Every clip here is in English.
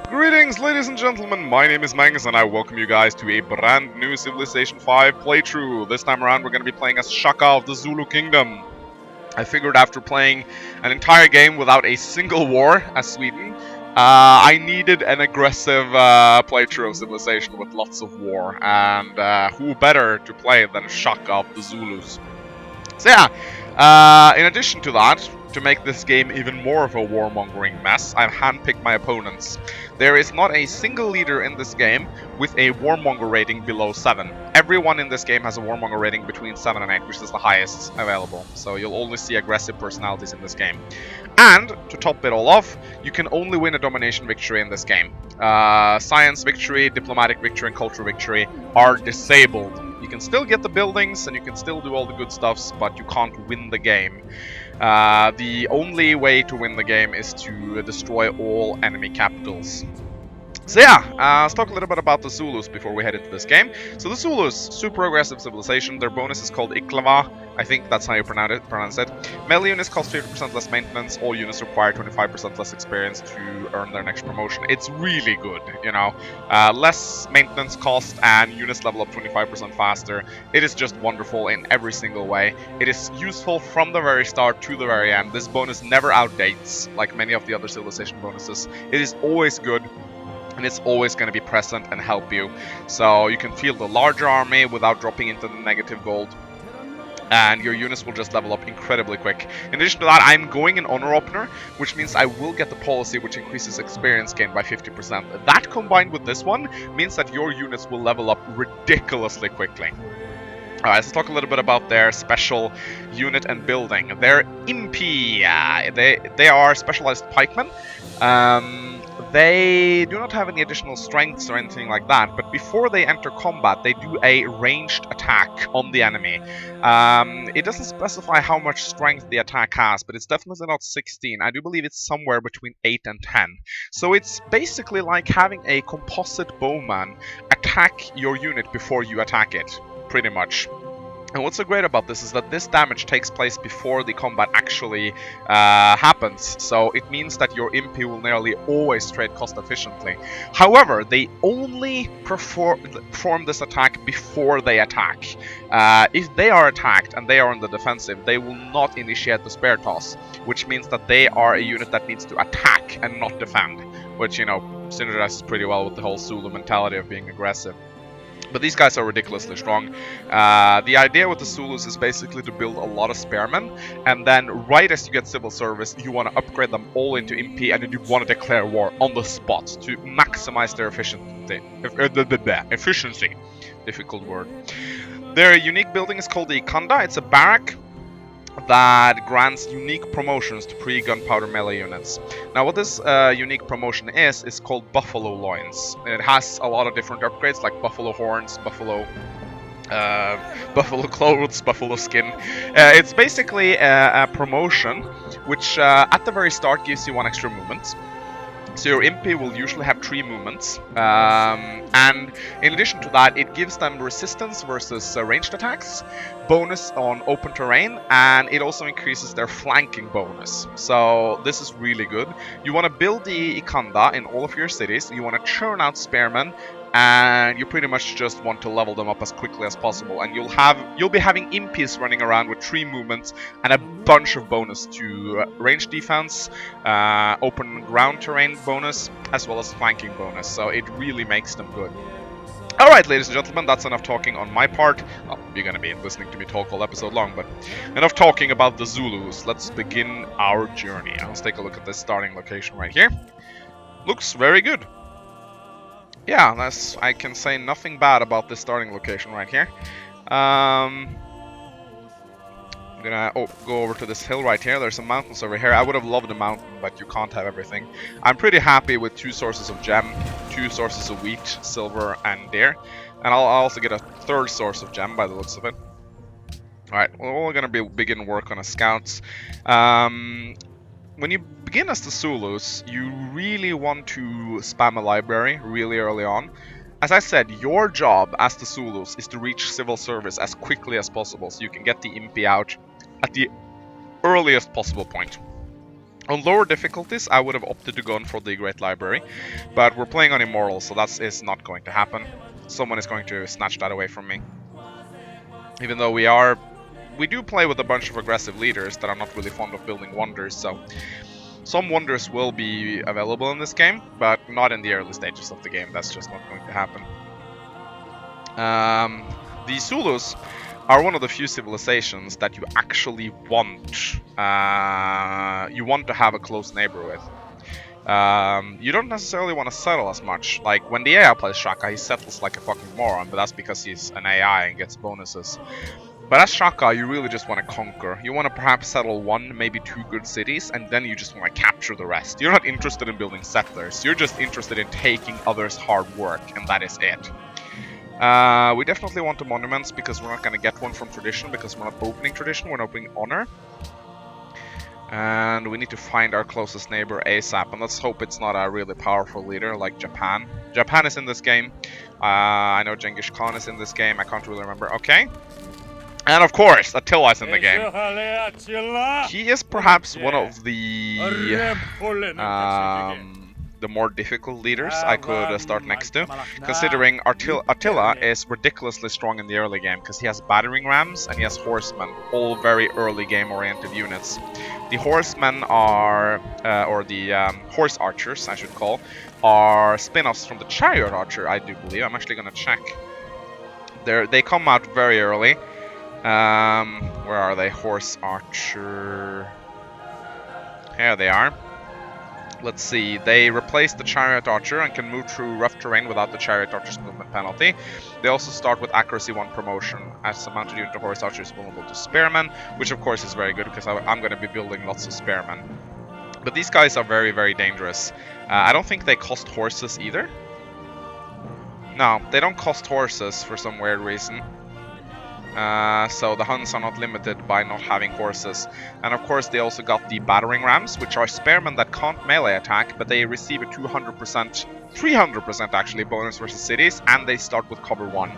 Greetings, ladies and gentlemen, my name is Mangus and I welcome you guys to a brand new Civilization 5 playthrough. This time around we're going to be playing as Shaaakaaa of the Zulu Kingdom. I figured after playing an entire game without a single war as Sweden, I needed an aggressive playthrough of Civilization with lots of war, and who better to play than Shaaakaaa of the Zulus. So yeah, in addition to that, to make this game even more of a warmongering mess, I've handpicked my opponents. There is not a single leader in this game with a warmonger rating below 7. Everyone in this game has a warmonger rating between 7 and 8, which is the highest available. So you'll only see aggressive personalities in this game. And, to top it all off, you can only win a domination victory in this game. Science victory, diplomatic victory, and cultural victory are disabled. You can still get the buildings and you can still do all the good stuffs, but you can't win the game. The only way to win the game is to destroy all enemy capitals. So yeah, let's talk a little bit about the Zulus before we head into this game. So the Zulus, super aggressive civilization. Their bonus is called Ikanda. I think that's how you pronounce it. Melee units cost 50% less maintenance. All units require 25% less experience to earn their next promotion. It's really good, you know. Less maintenance cost and units level up 25% faster. It is just wonderful in every single way. It is useful from the very start to the very end. This bonus never outdates like many of the other civilization bonuses. It is always good. And it's always going to be present and help you. So you can field a larger army without dropping into the negative gold. And your units will just level up incredibly quick. In addition to that, I'm going an honor opener, which means I will get the policy which increases experience gain by 50%. That combined with this one means that your units will level up ridiculously quickly. Alright, let's talk a little bit about their special unit and building. They're Impi. They are specialized pikemen. They do not have any additional strengths or anything like that, but before they enter combat, they do a ranged attack on the enemy. It doesn't specify how much strength the attack has, but it's definitely not 16. I do believe it's somewhere between 8 and 10. So it's basically like having a composite bowman attack your unit before you attack it, pretty much. And what's so great about this is that this damage takes place before the combat actually happens, so it means that your Impi will nearly always trade cost efficiently. However, they only perform this attack before they attack. If they are attacked and they are on the defensive, they will not initiate the spare toss, which means that they are a unit that needs to attack and not defend, which, you know, synergizes pretty well with the whole Zulu mentality of being aggressive. But these guys are ridiculously strong. The idea with the Zulus is basically to build a lot of spearmen, and then right as you get civil service, you want to upgrade them all into Impi, and then you want to declare war on the spot to maximize their efficiency. Efficiency. Difficult word. Their unique building is called the Ikanda. It's a barrack that grants unique promotions to pre-gunpowder melee units. Now what this unique promotion is called Buffalo Loins. And it has a lot of different upgrades like Buffalo Horns, Buffalo Clothes, Buffalo Skin. It's basically a promotion which at the very start gives you 1 extra movement. So your Impi will usually have 3 movements, and in addition to that, it gives them resistance versus ranged attacks, bonus on open terrain, and it also increases their flanking bonus. So this is really good. You want to build the Ikanda in all of your cities, you want to churn out spearmen, and you pretty much just want to level them up as quickly as possible. And you'll be having Impis running around with 3 movements and a bunch of bonus to range defense, open ground terrain bonus, as well as flanking bonus. So it really makes them good. Alright, ladies and gentlemen, that's enough talking on my part. Well, you're gonna be listening to me talk all episode long, but enough talking about the Zulus. Let's begin our journey. Let's take a look at this starting location right here. Looks very good. Yeah, I can say nothing bad about this starting location right here. I'm gonna go over to this hill right here. There's some mountains over here. I would have loved a mountain, but you can't have everything. I'm pretty happy with 2 sources of gem, 2 sources of wheat, silver, and deer. And I'll also get a 3rd source of gem by the looks of it. Alright, we're gonna begin work on a scouts. When you begin as the Zulus, you really want to spam a library really early on. As I said, your job as the Zulus is to reach civil service as quickly as possible so you can get the Impi out at the earliest possible point. On lower difficulties, I would have opted to go in for the Great Library, but we're playing on Immortal, so that is not going to happen. Someone is going to snatch that away from me. Even though we do play with a bunch of aggressive leaders that are not really fond of building wonders, so some wonders will be available in this game, but not in the early stages of the game. That's just not going to happen. The Zulus are one of the few civilizations that you actually want to have a close neighbor with. You don't necessarily want to settle as much. Like when the AI plays Shaaakaaa, he settles like a fucking moron, but that's because he's an AI and gets bonuses. But as Shaaakaaa, you really just want to conquer. You want to perhaps settle 1, maybe 2 good cities, and then you just want to capture the rest. You're not interested in building settlers. You're just interested in taking others' hard work, and that is it. We definitely want the monuments because we're not going to get one from tradition because we're not opening tradition, we're opening honor. And we need to find our closest neighbor ASAP, and let's hope it's not a really powerful leader like Japan. Japan is in this game. I know Genghis Khan is in this game, I can't really remember. Okay. And of course, Attila is in the game. He is perhaps one of the more difficult leaders I could start next to, considering Attila is ridiculously strong in the early game because he has battering rams and he has horsemen, all very early game oriented units. The horsemen are, or the horse archers I should call, are spin-offs from the chariot archer, I do believe. I'm actually gonna check. They come out very early. Where are they? Horse archer. Here they are. Let's see, they replace the chariot archer and can move through rough terrain without the chariot archer's movement penalty. They also start with accuracy 1 promotion, as a mounted unit of horse archer is vulnerable to spearmen, which of course is very good because I'm going to be building lots of spearmen. But these guys are very, very dangerous. I don't think they cost horses either. No, they don't cost horses for some weird reason. So the Huns are not limited by not having horses. And of course they also got the battering rams, which are spearmen that can't melee attack, but they receive a 300% actually bonus versus cities, and they start with cover 1.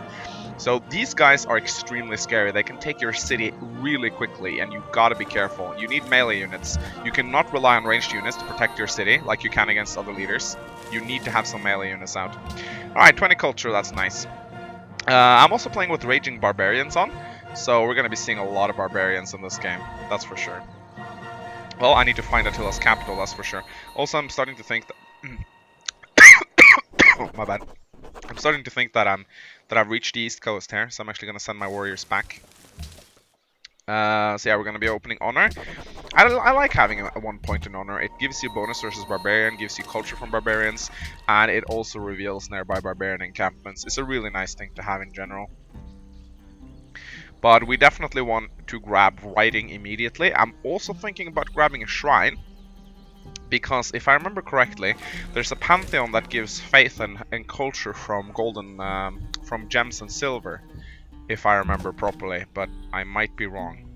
So these guys are extremely scary. They can take your city really quickly, and you gotta be careful. You need melee units. You cannot rely on ranged units to protect your city like you can against other leaders. You need to have some melee units out. Alright, 20 culture, that's nice. I'm also playing with Raging Barbarians on, so we're going to be seeing a lot of barbarians in this game, that's for sure. Well, I need to find Attila's capital, that's for sure. Also, I'm starting to think that... oh, my bad. I'm starting to think that I've reached the East Coast here, so I'm actually going to send my warriors back. So yeah, we're going to be opening honor. I like having a 1 point in honor. It gives you bonus versus barbarian, gives you culture from barbarians, and it also reveals nearby barbarian encampments. It's a really nice thing to have in general. But we definitely want to grab writing immediately. I'm also thinking about grabbing a shrine, because if I remember correctly, there's a pantheon that gives faith and culture from from gems and silver, if I remember properly, but I might be wrong.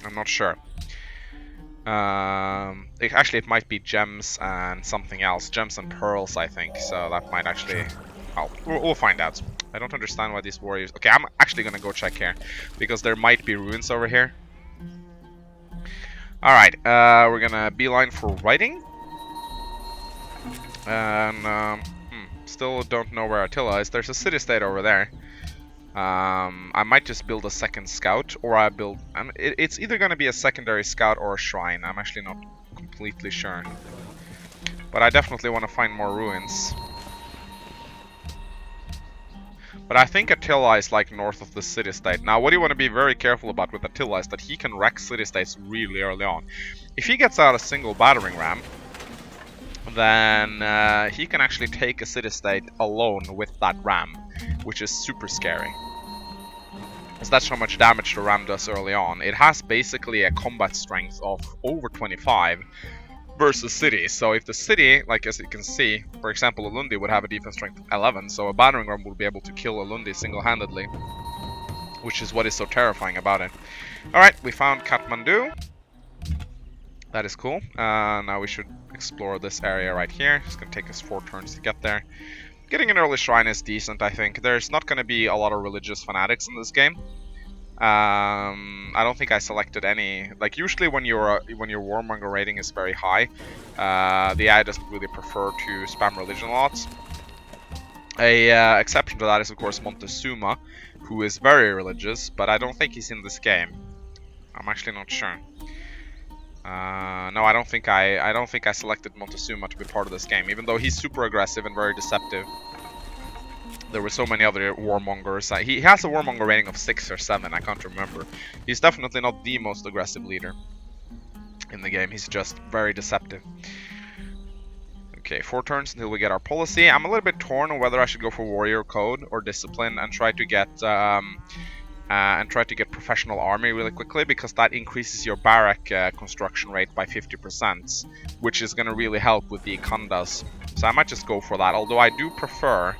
I'm not sure. Actually, it might be gems and something else. Gems and pearls, I think. So that might actually... oh, we'll find out. I don't understand why these warriors... okay, I'm actually gonna go check here, because there might be ruins over here. Alright, we're gonna beeline for writing. And, still don't know where Attila is. There's a city-state over there. I might just build a second scout, or it's either going to be a secondary scout or a shrine. I'm actually not completely sure. But I definitely want to find more ruins. But I think Attila is like north of the city-state. Now, what you want to be very careful about with Attila is that he can wreck city-states really early on. If he gets out a single battering ram, then he can actually take a city-state alone with that ram, which is super scary. Because that's how much damage the ram does early on. It has basically a combat strength of over 25 versus city. So if the city, like as you can see, for example, Ulundi would have a defense strength of 11, so a battering ram would be able to kill Ulundi single-handedly, which is what is so terrifying about it. Alright, we found Kathmandu. That is cool. Now we should explore this area right here. It's going to take us 4 turns to get there. Getting an early shrine is decent, I think. There's not going to be a lot of religious fanatics in this game. I don't think I selected any. Like usually when your warmonger rating is very high, the AI doesn't really prefer to spam religion a lot. A exception to that is of course Montezuma, who is very religious, but I don't think he's in this game. I'm actually not sure. No, I don't think I selected Montezuma to be part of this game, even though he's super aggressive and very deceptive. There were so many other warmongers. He has a warmonger rating of 6 or 7, I can't remember. He's definitely not the most aggressive leader in the game, he's just very deceptive. Okay, 4 turns until we get our policy. I'm a little bit torn on whether I should go for warrior code or discipline and try to get professional army really quickly, because that increases your barrack construction rate by 50%, which is going to really help with the Ikandas. So I might just go for that, although I do prefer...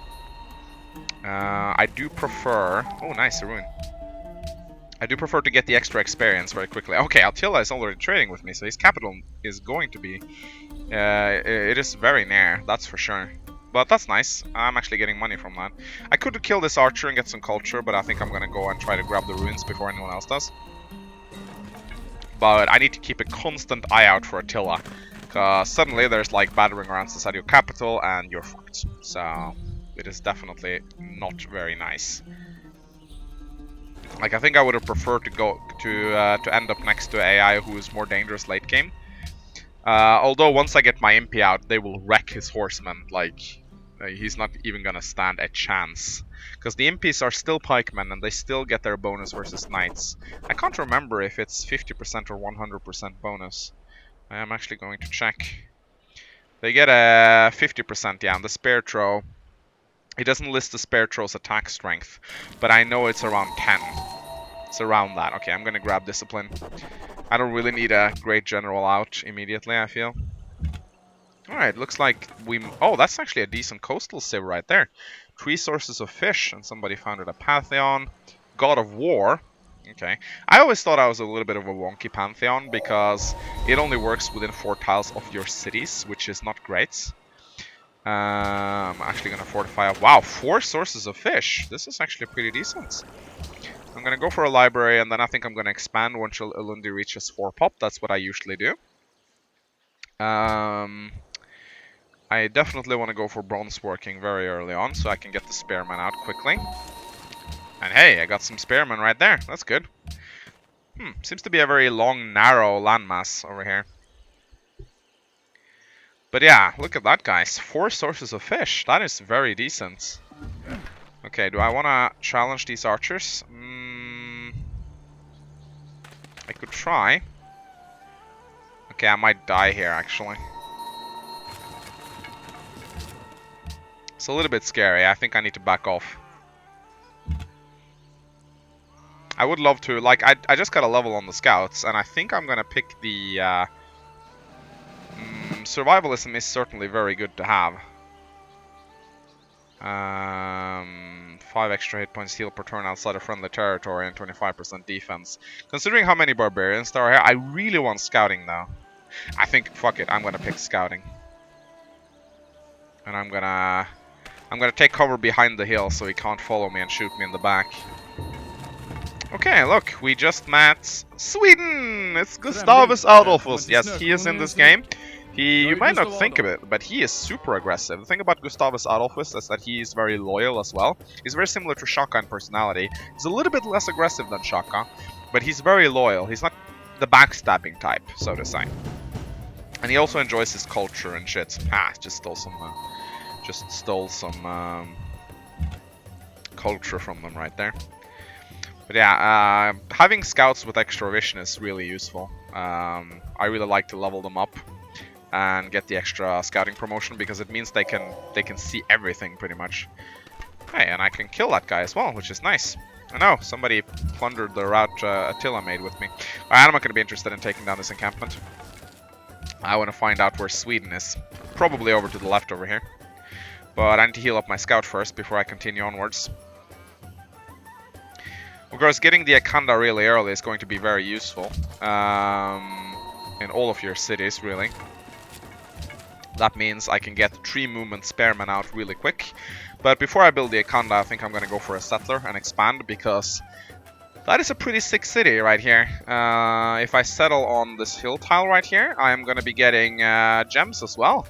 oh, nice, a ruin. I do prefer to get the extra experience very quickly. Okay, Attila is already trading with me, so his capital is going to be... it is very near, that's for sure. But that's nice. I'm actually getting money from that. I could kill this archer and get some culture, but I think I'm going to go and try to grab the ruins before anyone else does. But I need to keep a constant eye out for Attila, because suddenly there's like battering rams inside your capital and you're fucked. So it is definitely not very nice. Like, I think I would have preferred to go to end up next to AI who is more dangerous late game. Although once I get my Impi out, they will wreck his horsemen. Like, he's not even gonna stand a chance. Because the Impis are still pikemen and they still get their bonus versus knights. I can't remember if it's 50% or 100% bonus. I am actually going to check. They get a 50%, yeah, and the spear throw. He doesn't list the spear throw's attack strength, but I know it's around 10. It's around that. Okay, I'm gonna grab discipline. I don't really need a great general out immediately, I feel. Alright, looks like we... Oh, that's actually a decent coastal civ right there. 3 sources of fish, and somebody founded a pantheon. God of War. Okay. I always thought I was a little bit of a wonky pantheon, because it only works within 4 tiles of your cities, which is not great. I'm actually gonna fortify. Wow, 4 sources of fish. This is actually pretty decent. I'm gonna go for a library, and then I think I'm gonna expand once Ilundi reaches 4 pop. That's what I usually do. I definitely want to go for bronze working very early on, so I can get the spearmen out quickly. And hey, I got some spearmen right there. That's good. Seems to be a very long, narrow landmass over here. But yeah, look at that, guys. 4 sources of fish. That is very decent. Okay, do I want to challenge these archers? I could try. Okay, I might die here, actually. It's a little bit scary. I think I need to back off. I would love to, like, I just got a level on the scouts, and I think I'm gonna pick the, survivalism is certainly very good to have. 5 extra hit points heal per turn outside of friendly territory and 25% defense. Considering how many barbarians there are here, I really want scouting though. I think, fuck it, I'm gonna pick scouting. And I'm gonna take cover behind the hill so he can't follow me and shoot me in the back. Okay, look, we just met Sweden! It's Gustavus Adolphus. Yes, he is in this game. You might not think of it, but he is super aggressive. The thing about Gustavus Adolphus is that he is very loyal as well. He's very similar to Shaaakaaa in personality. He's a little bit less aggressive than Shaaakaaa, but he's very loyal. He's not the backstabbing type, so to say. And he also enjoys his culture and shit. Just stole some culture from them right there. But yeah, having scouts with extra vision is really useful. I really like to level them up and get the extra scouting promotion, because it means they can see everything pretty much. Hey, and I can kill that guy as well, which is nice. I know, somebody plundered the route Attila made with me. I'm not going to be interested in taking down this encampment. I want to find out where Sweden is. Probably over to the left over here. But I need to heal up my scout first before I continue onwards. Of course, getting the Ikanda really early is going to be very useful. In all of your cities, really. That means I can get 3 movement spearmen out really quick. But before I build the Ikanda, I think I'm going to go for a settler and expand, because That is a pretty sick city right here. If I settle on this hill tile right here, I'm gonna be getting gems as well,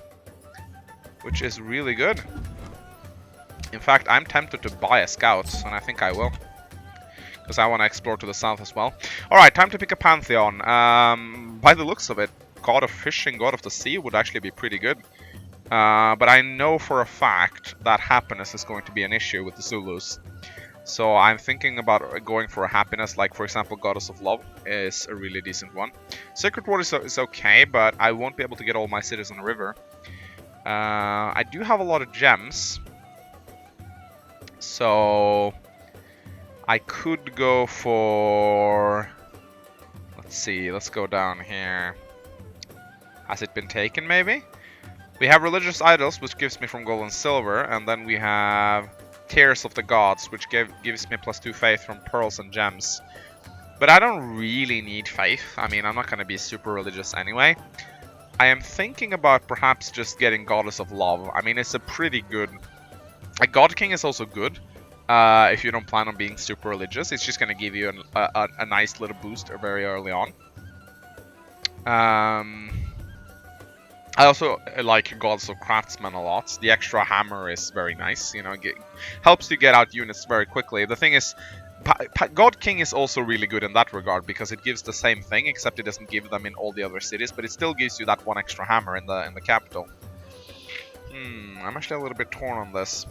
which is really good. In fact, I'm tempted to buy a scout, and I think I will, because I want to explore to the south as well. Alright, time to pick a pantheon. By the looks of it, God of Fishing, God of the Sea would actually be pretty good. But I know for a fact that happiness is going to be an issue with the Zulus. So I'm thinking about going for a happiness, like for example Goddess of Love is a really decent one. Sacred Water is okay, but I won't be able to get all my cities on the river. I do have a lot of gems, so I could go for... Let's see, let's go down here. Has it been taken maybe? We have Religious Idols, which gives me from gold and silver, and then we have Tears of the Gods, which gives me +2 faith from pearls and gems. But I don't really need faith. I mean, I'm not going to be super religious anyway. I am thinking about perhaps just getting Goddess of Love. I mean, it's a pretty good... A God King is also good. If you don't plan on being super religious, it's just going to give you a nice little boost very early on. I also like Gods of Craftsmen a lot. The extra hammer is very nice, you know, helps you get out units very quickly. The thing is, God King is also really good in that regard, because it gives the same thing, except it doesn't give them in all the other cities, but it still gives you that one extra hammer in the capital. I'm actually a little bit torn on this.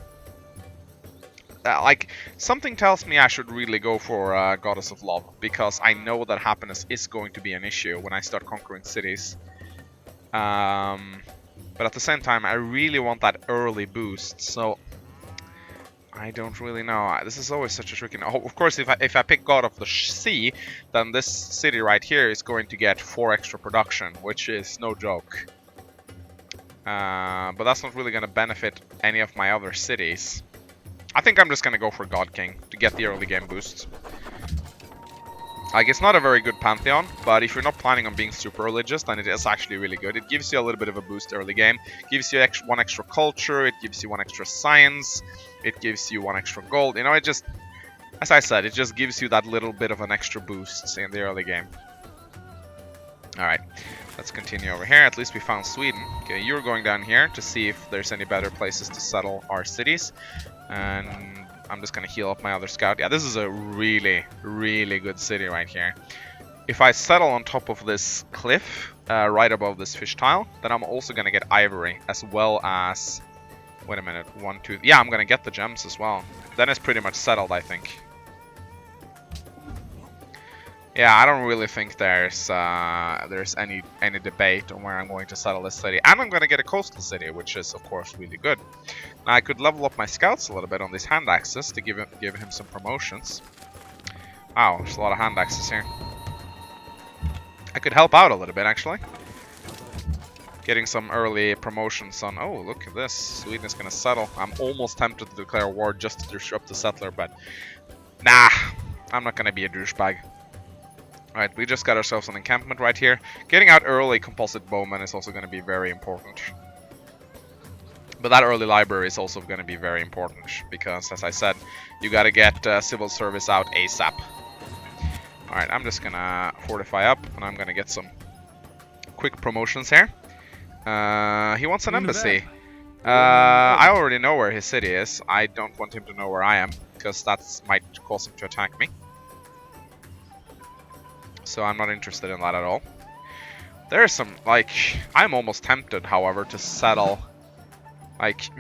Like, something tells me I should really go for Goddess of Love, because I know that happiness is going to be an issue when I start conquering cities. But at the same time, I really want that early boost, so I don't really know. This is always such a tricky... Of course, if I pick God of the Sea, then this city right here is going to get 4 extra production, which is no joke. But that's not really going to benefit any of my other cities. I think I'm just going to go for God King to get the early game boost. Like, it's not a very good pantheon, but if you're not planning on being super religious, then it is actually really good. It gives you a little bit of a boost early game. It gives you one extra culture, it gives you 1 extra science, it gives you 1 extra gold. You know, it just, as I said, it just gives you that little bit of an extra boost in the early game. Alright, let's continue over here. At least we found Sweden. Okay, you're going down here to see if there's any better places to settle our cities. And I'm just gonna heal up my other scout. Yeah, this is a really, really good city right here. If I settle on top of this cliff, right above this fish tile, then I'm also gonna get ivory, as well as... Wait a minute, 1, 2... Yeah, I'm gonna get the gems as well. Then it's pretty much settled, I think. Yeah, I don't really think there's any debate on where I'm going to settle this city. And I'm going to get a coastal city, which is, of course, really good. Now, I could level up my scouts a little bit on these hand axes to give him some promotions. Wow, there's a lot of hand axes here. I could help out a little bit, actually. Getting some early promotions on... Oh, look at this. Sweden is going to settle. I'm almost tempted to declare war just to disrupt the settler, but... Nah, I'm not going to be a douchebag. Alright, we just got ourselves an encampment right here. Getting out early composite bowmen is also going to be very important. But that early library is also going to be very important, because, as I said, you got to get civil service out ASAP. Alright, I'm just going to fortify up, and I'm going to get some quick promotions here. He wants an embassy. I already know where his city is. I don't want him to know where I am, because that might cause him to attack me. So I'm not interested in that at all. There's some, like, I'm almost tempted, however, to settle. Like,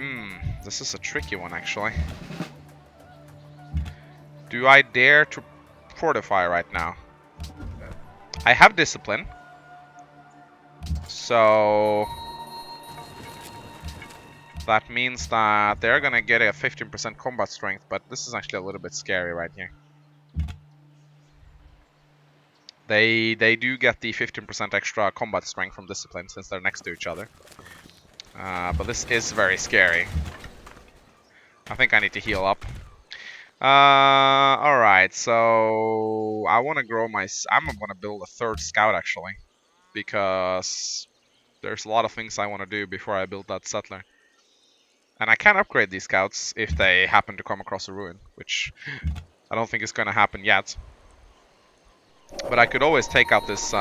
this is a tricky one, actually. Do I dare to fortify right now? I have discipline. So... that means that they're gonna get a 15% combat strength, but this is actually a little bit scary right here. They do get the 15% extra combat strength from discipline since they're next to each other. But this is very scary. I think I need to heal up. Alright, so I want to grow my... I'm going to build a 3rd scout, actually. Because there's a lot of things I want to do before I build that settler. And I can upgrade these scouts if they happen to come across a ruin, which I don't think is going to happen yet. But I could always take out this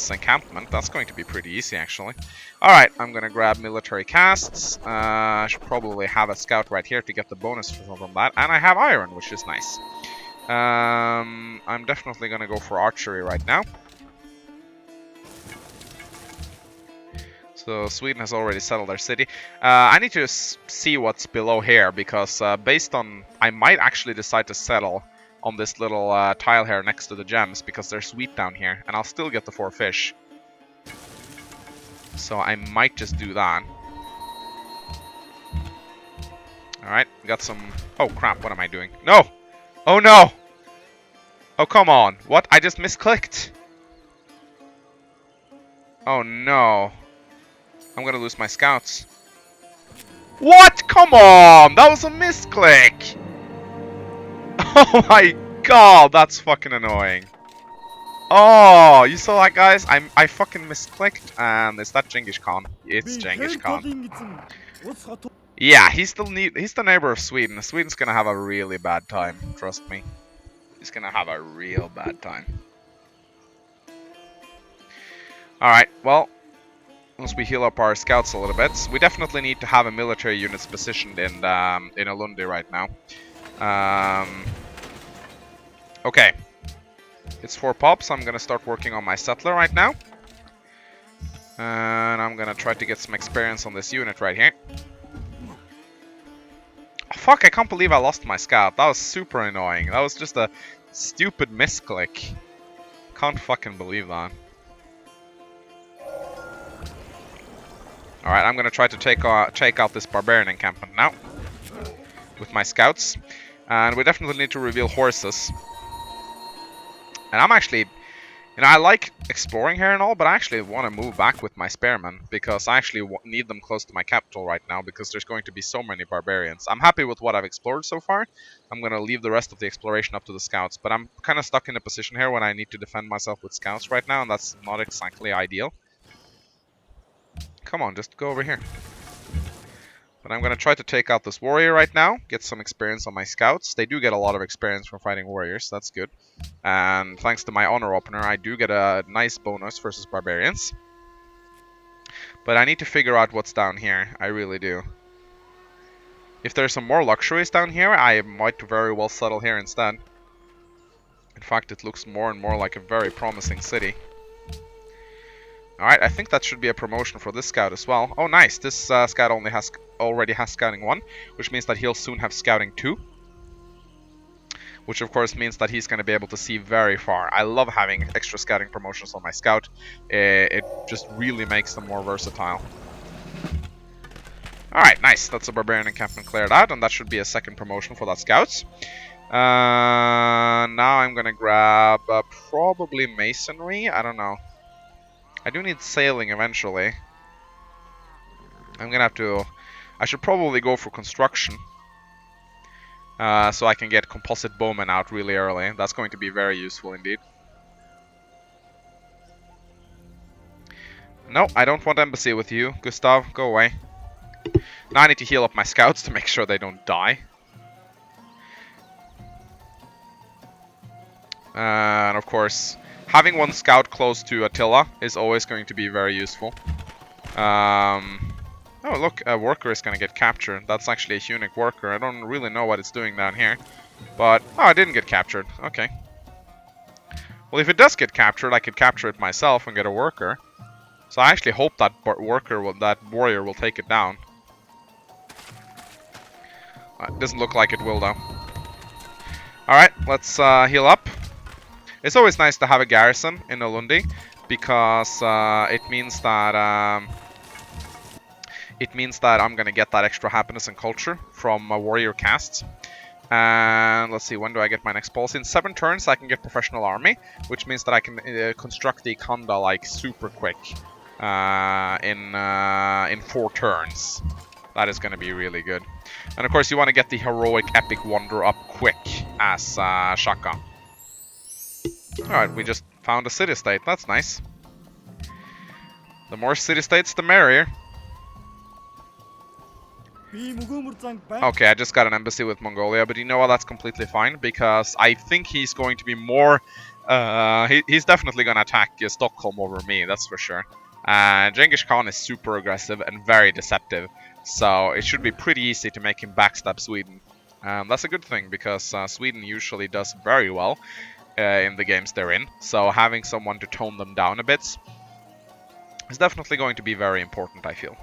encampment. That's going to be pretty easy, actually. Alright, I'm gonna grab military casts. I should probably have a scout right here to get the bonus from that. And I have iron, which is nice. I'm definitely gonna go for archery right now. So Sweden has already settled their city. I need to see what's below here, because based on... I might actually decide to settle on this little tile here next to the gems, because there's wheat down here, and I'll still get the 4 fish. So I might just do that. Alright, got some... Oh crap, what am I doing? No! Oh no! Oh come on, what? I just misclicked! Oh no. I'm gonna lose my scouts. What? Come on! That was a misclick! Oh my god, that's fucking annoying. Oh, you saw that, guys? I fucking misclicked, and is that Genghis Khan? It's Genghis Khan. Yeah, he's the neighbor of Sweden. Sweden's gonna have a really bad time, trust me. He's gonna have a real bad time. Alright, well, once we heal up our scouts a little bit, we definitely need to have a military units positioned in Alundi right now. Okay. It's 4 pops. I'm gonna start working on my settler right now. And I'm gonna try to get some experience on this unit right here. Oh, fuck, I can't believe I lost my scout. That was super annoying. That was just a stupid misclick. Can't fucking believe that. Alright, I'm gonna try to take out this barbarian encampment now. With my scouts. And we definitely need to reveal horses. And I'm actually... You know, I like exploring here and all, but I actually want to move back with my spearmen, because I actually need them close to my capital right now, because there's going to be so many barbarians. I'm happy with what I've explored so far. I'm going to leave the rest of the exploration up to the scouts, but I'm kind of stuck in a position here when I need to defend myself with scouts right now, and that's not exactly ideal. Come on, just go over here. But I'm going to try to take out this warrior right now, get some experience on my scouts. They do get a lot of experience from fighting warriors, that's good. And thanks to my honor opener, I do get a nice bonus versus barbarians. But I need to figure out what's down here, I really do. If there's some more luxuries down here, I might very well settle here instead. In fact, it looks more and more like a very promising city. Alright, I think that should be a promotion for this scout as well. Oh, nice. This scout already has scouting 1, which means that he'll soon have scouting 2. Which, of course, means that he's going to be able to see very far. I love having extra scouting promotions on my scout. It just really makes them more versatile. Alright, nice. That's a barbarian encampment cleared out, and that should be a second promotion for that scout. Now I'm going to grab probably masonry. I don't know. I do need sailing eventually. I'm gonna have to... I should probably go for construction. So I can get composite bowmen out really early. That's going to be very useful indeed. No, I don't want embassy with you, Gustav. Go away. Now I need to heal up my scouts to make sure they don't die. And of course... Having one scout close to Attila is always going to be very useful. Oh, look, a worker is going to get captured. That's actually a Hunnic worker. I don't really know what it's doing down here. But, oh, it didn't get captured. Okay. Well, if it does get captured, I could capture it myself and get a worker. So I actually hope that warrior will take it down. It doesn't look like it will, though. Alright, let's heal up. It's always nice to have a garrison in Alundi, because it means that I'm gonna get that extra happiness and culture from warrior casts. And let's see, when do I get my next policy? In 7 turns I can get professional army, which means that I can construct the Ikanda like super quick in 4 turns. That is gonna be really good. And of course you want to get the heroic epic wonder up quick as Shaaakaaa. Alright, we just found a city-state. That's nice. The more city-states, the merrier. Okay, I just got an embassy with Mongolia, but you know what? That's completely fine because I think he's going to be more. He's definitely going to attack Stockholm over me, that's for sure. Genghis Khan is super aggressive and very deceptive, so it should be pretty easy to make him backstab Sweden. That's a good thing because Sweden usually does very well in the games they're in, so having someone to tone them down a bit is definitely going to be very important, I feel.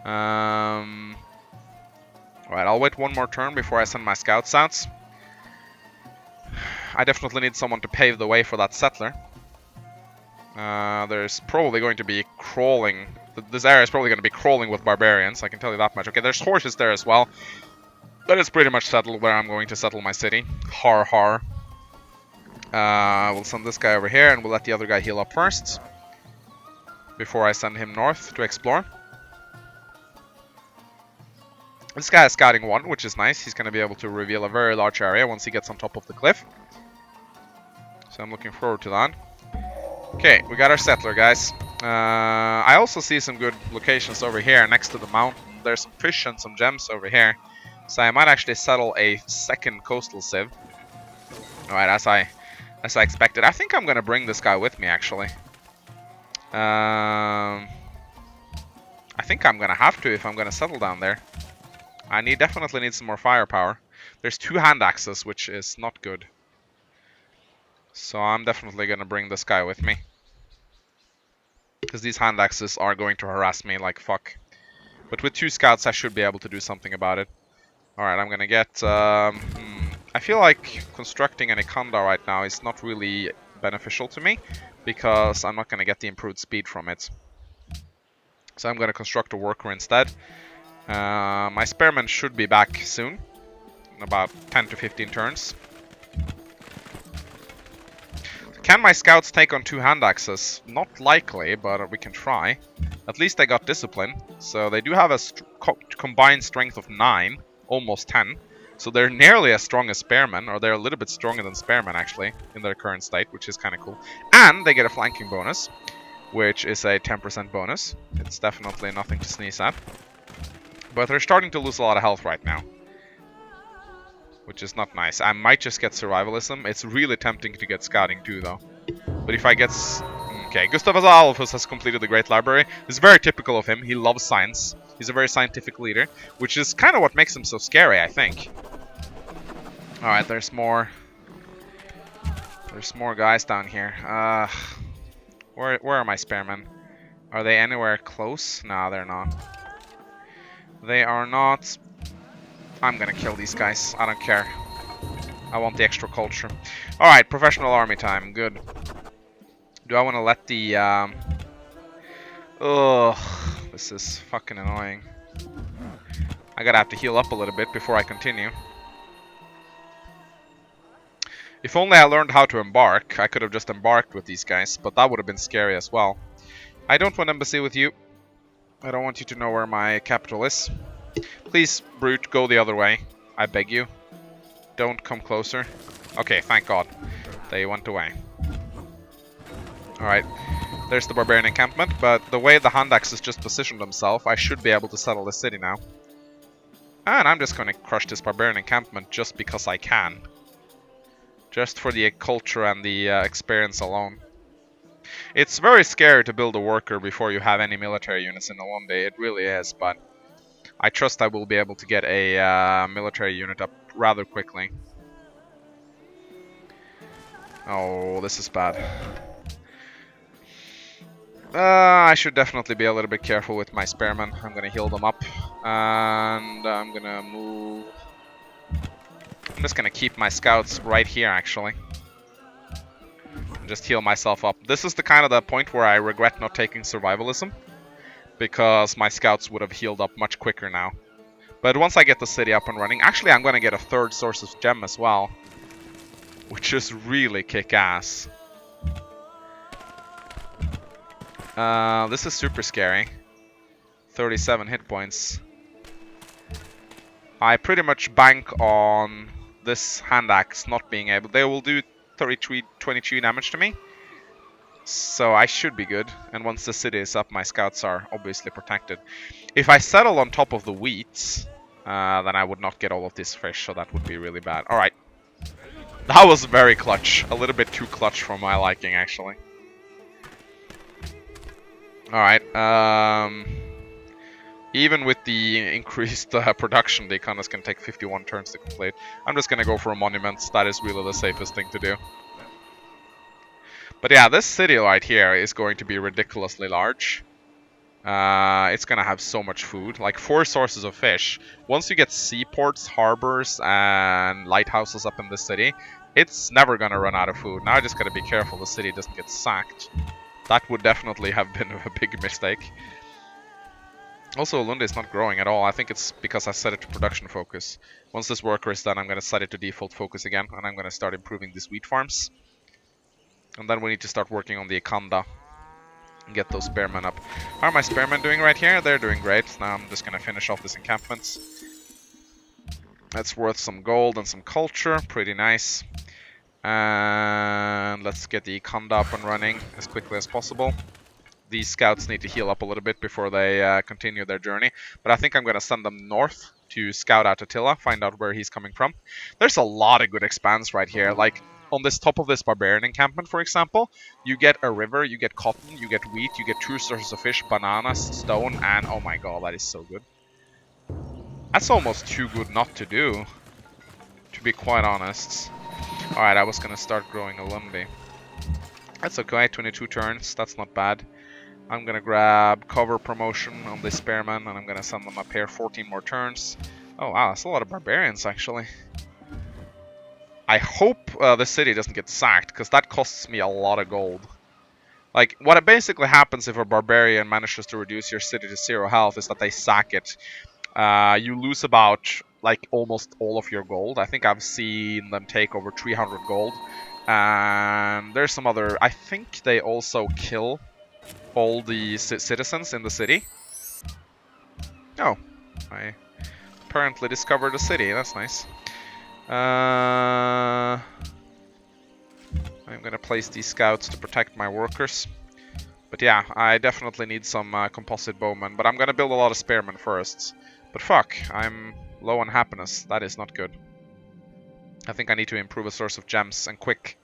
Alright, I'll wait one more turn before I send my scouts out. I definitely need someone to pave the way for that settler. There's probably going to be crawling. This area is probably going to be crawling with barbarians, I can tell you that much. Okay, there's horses there as well. That is pretty much settled where I'm going to settle my city. Har har. We'll send this guy over here and we'll let the other guy heal up first. Before I send him north to explore. This guy is scouting 1, which is nice. He's going to be able to reveal a very large area once he gets on top of the cliff. So I'm looking forward to that. Okay, we got our settler, guys. I also see some good locations over here next to the mountain. There's some fish and some gems over here. So I might actually settle a second coastal civ. Alright, as I expected. I think I'm going to bring this guy with me, actually. I think I'm going to have to if I'm going to settle down there. I definitely need some more firepower. There's 2 hand axes, which is not good. So I'm definitely going to bring this guy with me. Because these hand axes are going to harass me like fuck. But with 2 scouts I should be able to do something about it. Alright, I'm going to get... I feel like constructing an Ikanda right now is not really beneficial to me. Because I'm not going to get the improved speed from it. So I'm going to construct a worker instead. My spearmen should be back soon, in about 10 to 15 turns. Can my scouts take on 2 hand axes? Not likely, but we can try. At least they got discipline, so they do have a combined strength of 9, almost 10. So they're nearly as strong as spearmen, or they're a little bit stronger than spearmen actually, in their current state, which is kind of cool. And they get a flanking bonus, which is a 10% bonus. It's definitely nothing to sneeze at. But they're starting to lose a lot of health right now. Which is not nice. I might just get survivalism. It's really tempting to get scouting too, though. But if I get... Okay, Gustav Adolphus has completed the Great Library. This is very typical of him. He loves science. He's a very scientific leader. Which is kind of what makes him so scary, I think. Alright, there's more... There's more guys down here. Where are my spearmen? Are they anywhere close? No, they're not. They are not. I'm gonna kill these guys. I don't care. I want the extra culture. Alright, professional army time. Good. Do I want to let the... Ugh, this is fucking annoying. I gotta have to heal up a little bit before I continue. If only I learned how to embark. I could have just embarked with these guys, but that would have been scary as well. I don't want embassy with you. I don't want you to know where my capital is. Please, brute, go the other way. I beg you. Don't come closer. Okay, thank God. They went away. Alright. There's the barbarian encampment, but the way the hand axes just positioned themselves, I should be able to settle the city now. And I'm just going to crush this barbarian encampment just because I can. Just for the culture and the experience alone. It's very scary to build a worker before you have any military units in the one day. It really is, but I trust I will be able to get a military unit up rather quickly. Oh, this is bad. I should definitely be a little bit careful with my spearmen. I'm gonna heal them up. And I'm gonna move... I'm just gonna keep my scouts right here, actually. And just heal myself up. This is the kind of the point where I regret not taking survivalism. Because my scouts would have healed up much quicker now. But once I get the city up and running... Actually, I'm gonna get a 3rd source of gem as well. Which is really kick-ass. This is super scary. 37 hit points. I pretty much bank on this hand axe not being able... They will do 23 damage to me. So I should be good. And once the city is up, my scouts are obviously protected. If I settle on top of the wheat, then I would not get all of this fish, so that would be really bad. Alright. That was very clutch. A little bit too clutch for my liking, actually. Alright, even with the increased production, the Ikandas can take 51 turns to complete. I'm just gonna go for a monument. That is really the safest thing to do. But yeah, this city right here is going to be ridiculously large. It's gonna have so much food, like 4 sources of fish. Once you get seaports, harbors, and lighthouses up in the city, it's never gonna run out of food. Now I just gotta be careful the city doesn't get sacked. That would definitely have been a big mistake. Also, Lunda is not growing at all. I think it's because I set it to production focus. Once this worker is done, I'm gonna set it to default focus again, and I'm gonna start improving these wheat farms. And then we need to start working on the Ikanda and get those spearmen up. How are my spearmen doing right here? They're doing great. Now I'm just gonna finish off this encampment. That's worth some gold and some culture. Pretty nice. And let's get the Ikanda up and running as quickly as possible. These scouts need to heal up a little bit before they continue their journey. But I think I'm going to send them north to scout out Attila, find out where he's coming from. There's a lot of good expanse right here. Like, on this top of this barbarian encampment, for example, you get a river, you get cotton, you get wheat, you get 2 sources of fish, bananas, stone, and oh my god, that is so good. That's almost too good not to do, to be quite honest. Alright, I was going to start growing a lumbi. That's okay, 22 turns, that's not bad. I'm gonna grab cover promotion on this spearman, and I'm gonna send them up here 14 more turns. Oh wow, that's a lot of barbarians actually. I hope the city doesn't get sacked, because that costs me a lot of gold. Like, what basically happens if a barbarian manages to reduce your city to 0 health is that they sack it. You lose about, like, almost all of your gold. I think I've seen them take over 300 gold. And there's some other... I think they also kill all the citizens in the city. Oh, I apparently discovered a city. That's nice. I'm gonna place these scouts to protect my workers. But yeah, I definitely need some composite bowmen. But I'm gonna build a lot of spearmen first. But fuck, I'm low on happiness. That is not good. I think I need to improve a source of gems, and quick.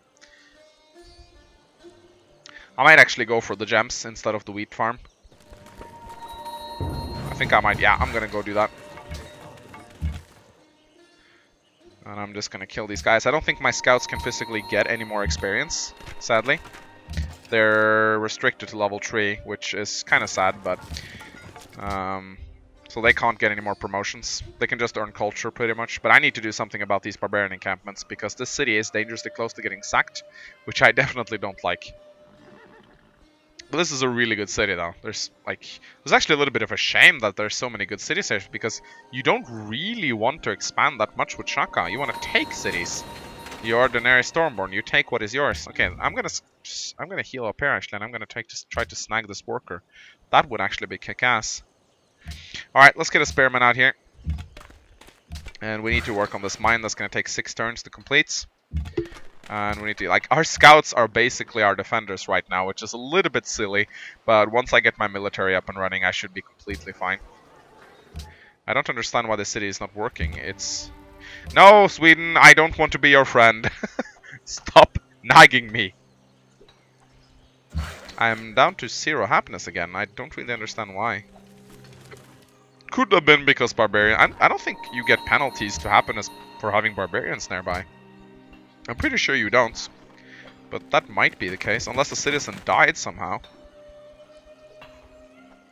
I might actually go for the gems instead of the wheat farm. I think I might, yeah, I'm gonna go do that. And I'm just gonna kill these guys. I don't think my scouts can physically get any more experience, sadly. They're restricted to level 3, which is kind of sad, but... so they can't get any more promotions. They can just earn culture, pretty much. But I need to do something about these barbarian encampments, because this city is dangerously close to getting sacked, which I definitely don't like. But this is a really good city, though. There's actually a little bit of a shame that there's so many good cities here, because you don't really want to expand that much with Shaaakaaa. You want to take cities. You are Daenerys Stormborn. You take what is yours. Okay, I'm gonna heal up here actually, and I'm gonna try to snag this worker. That would actually be kick-ass. All right, let's get a spearman out here, and we need to work on this mine. That's gonna take 6 turns to complete. And we need to, like, our scouts are basically our defenders right now, which is a little bit silly, but once I get my military up and running, I should be completely fine. I don't understand why the city is not working. It's... No, Sweden, I don't want to be your friend. Stop nagging me. I'm down to 0 happiness again. I don't really understand why. Could have been because barbarian... I don't think you get penalties to happiness for having barbarians nearby. I'm pretty sure you don't, but that might be the case, unless a citizen died somehow.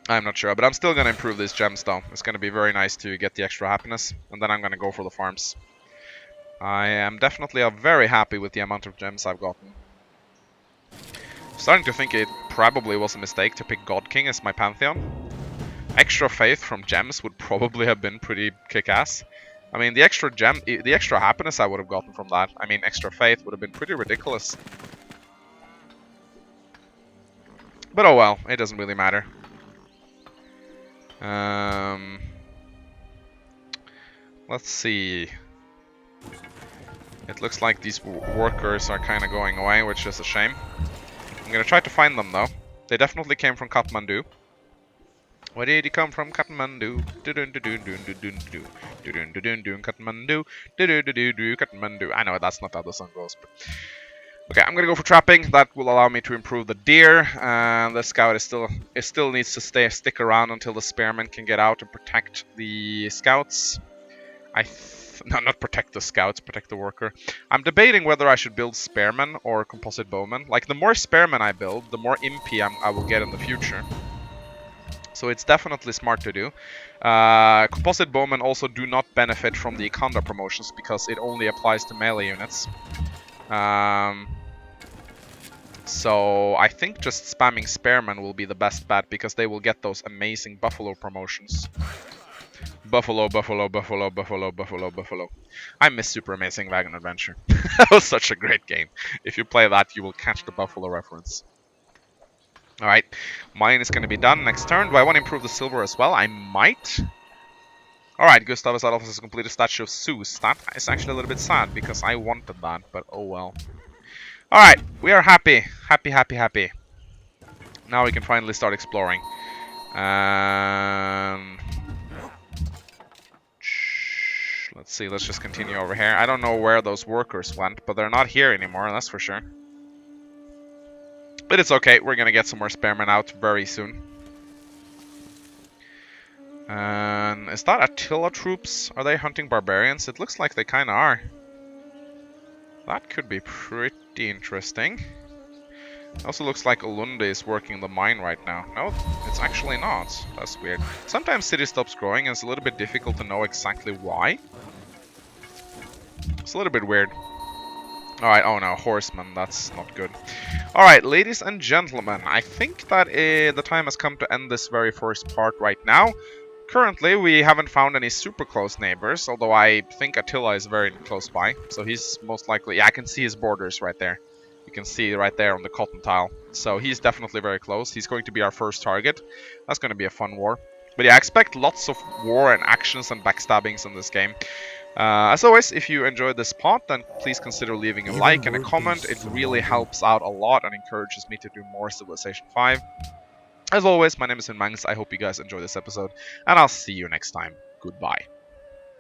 I'm not sure, but I'm still going to improve these gems though. It's going to be very nice to get the extra happiness, and then I'm going to go for the farms. I am definitely very happy with the amount of gems I've gotten. I'm starting to think it probably was a mistake to pick God King as my pantheon. Extra faith from gems would probably have been pretty kick-ass. I mean, the extra happiness I would have gotten from that, I mean, extra faith would have been pretty ridiculous. But oh well, it doesn't really matter. Let's see. It looks like these workers are kind of going away, which is a shame. I'm gonna try to find them though. They definitely came from Kathmandu. Where did he come from? Kathmandu. Kathmandu. Kathmandu. I know that's not how the song goes. But... Okay, I'm gonna go for trapping. That will allow me to improve the deer. And the scout still needs to stick around until the spearmen can get out and protect the scouts. No, not protect the scouts, protect the worker. I'm debating whether I should build spearmen or composite bowmen. Like, the more spearmen I build, the more Impi I will get in the future. So it's definitely smart to do. Composite bowmen also do not benefit from the Ikanda promotions because it only applies to melee units. So I think just spamming spearmen will be the best bet because they will get those amazing buffalo promotions. Buffalo, buffalo, buffalo, buffalo, buffalo, buffalo. I miss Super Amazing Wagon Adventure. That was such a great game. If you play that, you will catch the buffalo reference. Alright, mine is going to be done next turn. Do I want to improve the silver as well? I might. Alright, Gustavus Adolphus has completed Statue of Zeus. That is actually a little bit sad because I wanted that, but oh well. Alright, we are happy. Happy, happy, happy. Now we can finally start exploring. Let's see, let's just continue over here. I don't know where those workers went, but they're not here anymore, that's for sure. But it's okay, we're gonna get some more spearmen out very soon. And is that Attila troops? Are they hunting barbarians? It looks like they kinda are. That could be pretty interesting. It also looks like Olunde is working the mine right now. No, it's actually not. That's weird. Sometimes city stops growing and it's a little bit difficult to know exactly why. It's a little bit weird. Alright, oh no, horsemen, that's not good. Alright, ladies and gentlemen, I think that the time has come to end this very first part right now. Currently, we haven't found any super close neighbors, although I think Attila is very close by. So he's most likely... Yeah, I can see his borders right there. You can see right there on the cotton tile. So he's definitely very close. He's going to be our first target. That's going to be a fun war. But yeah, I expect lots of war and actions and backstabbings in this game. As always, if you enjoyed this part, then please consider leaving a like and a comment. It really helps out a lot and encourages me to do more Civilization 5. As always, my name is Mangs. I hope you guys enjoyed this episode, and I'll see you next time. Goodbye.